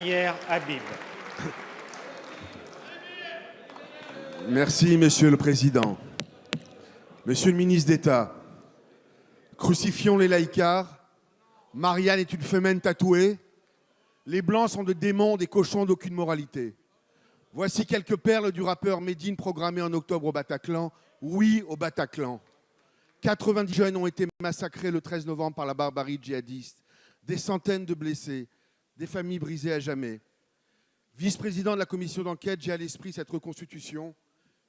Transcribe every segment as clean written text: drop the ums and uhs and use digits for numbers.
Hier, Habib. Merci, Monsieur le Président. Monsieur le ministre d'État, crucifions les laïcards. Marianne est une femelle tatouée. Les Blancs sont de démons, des cochons d'aucune moralité. Voici quelques perles du rappeur Medine programmé en octobre au Bataclan. Oui, au Bataclan. 90 jeunes ont été massacrés le 13 novembre par la barbarie djihadiste. Des centaines de blessés. Des familles brisées à jamais. Vice-président de la commission d'enquête, j'ai à l'esprit cette reconstitution,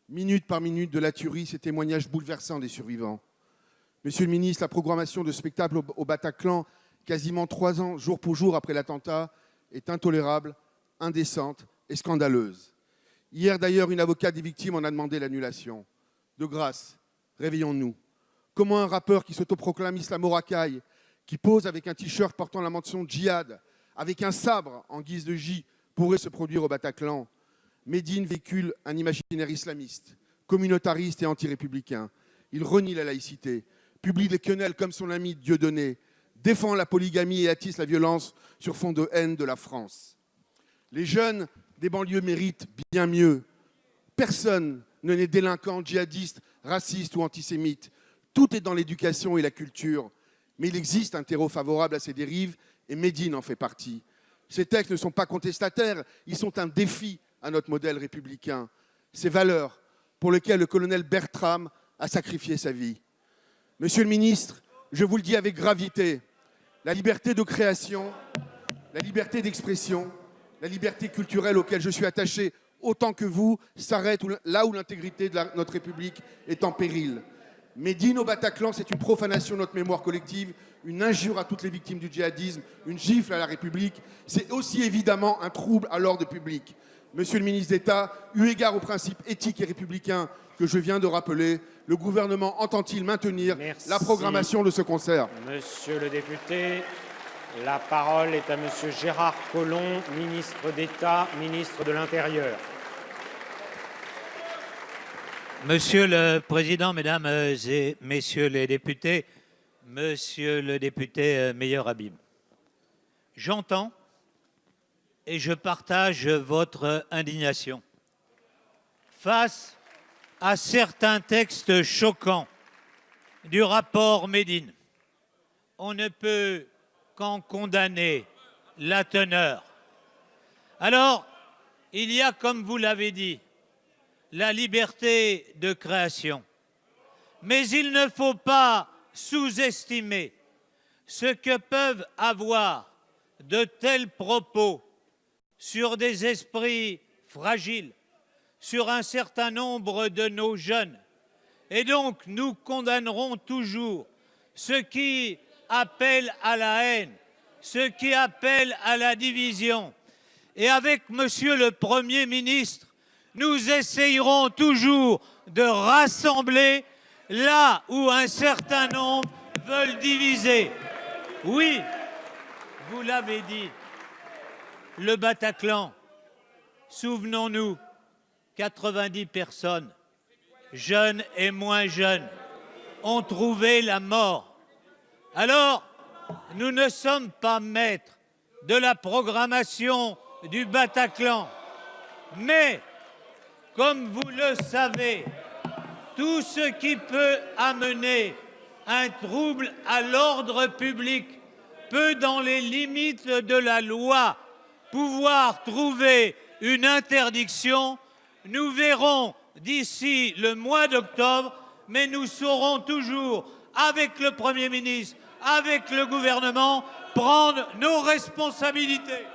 minute par minute, de la tuerie, ces témoignages bouleversants des survivants. Monsieur le ministre, la programmation de spectacles au Bataclan, quasiment 3 ans, jour pour jour après l'attentat, est intolérable, indécente et scandaleuse. Hier d'ailleurs, une avocate des victimes en a demandé l'annulation. De grâce, réveillons-nous. Comment un rappeur qui s'autoproclame islamo-racaille, qui pose avec un t-shirt portant la mention djihad, avec un sabre en guise de J, pourrait se produire au Bataclan? Medine véhicule un imaginaire islamiste, communautariste et anti-républicain. Il renie la laïcité, publie des quenelles comme son ami Dieudonné, défend la polygamie et attise la violence sur fond de haine de la France. Les jeunes des banlieues méritent bien mieux. Personne ne naît délinquant, djihadiste, raciste ou antisémite. Tout est dans l'éducation et la culture. Mais il existe un terreau favorable à ces dérives et Medine en fait partie. Ces textes ne sont pas contestataires, ils sont un défi à notre modèle républicain. Ces valeurs pour lesquelles le colonel Bertram a sacrifié sa vie. Monsieur le ministre, je vous le dis avec gravité, la liberté de création, la liberté d'expression, la liberté culturelle auxquelles je suis attaché autant que vous s'arrête là où l'intégrité de notre République est en péril. Medine au Bataclan, c'est une profanation de notre mémoire collective, une injure à toutes les victimes du djihadisme, une gifle à la République. C'est aussi évidemment un trouble à l'ordre public. Monsieur le ministre d'État, eu égard aux principes éthiques et républicains que je viens de rappeler, le gouvernement entend-il maintenir la programmation de ce concert? Monsieur le député, la parole est à monsieur Gérard Collomb, ministre d'État, ministre de l'Intérieur. Monsieur le Président, Mesdames et Messieurs les députés, Monsieur le député Meyer Habib, j'entends et je partage votre indignation face à certains textes choquants du rapport Medine. On ne peut qu'en condamner la teneur. Alors, il y a, comme vous l'avez dit, la liberté de création. Mais il ne faut pas sous-estimer ce que peuvent avoir de tels propos sur des esprits fragiles, sur un certain nombre de nos jeunes. Et donc, nous condamnerons toujours ce qui appelle à la haine, ce qui appelle à la division. Et avec Monsieur le Premier ministre, nous essayerons toujours de rassembler là où un certain nombre veulent diviser. Oui, vous l'avez dit, le Bataclan, souvenons-nous, 90 personnes, jeunes et moins jeunes, ont trouvé la mort. Alors, nous ne sommes pas maîtres de la programmation du Bataclan, mais comme vous le savez, tout ce qui peut amener un trouble à l'ordre public peut, dans les limites de la loi, pouvoir trouver une interdiction. Nous verrons d'ici le mois d'octobre, mais nous saurons toujours, avec le Premier ministre, avec le gouvernement, prendre nos responsabilités.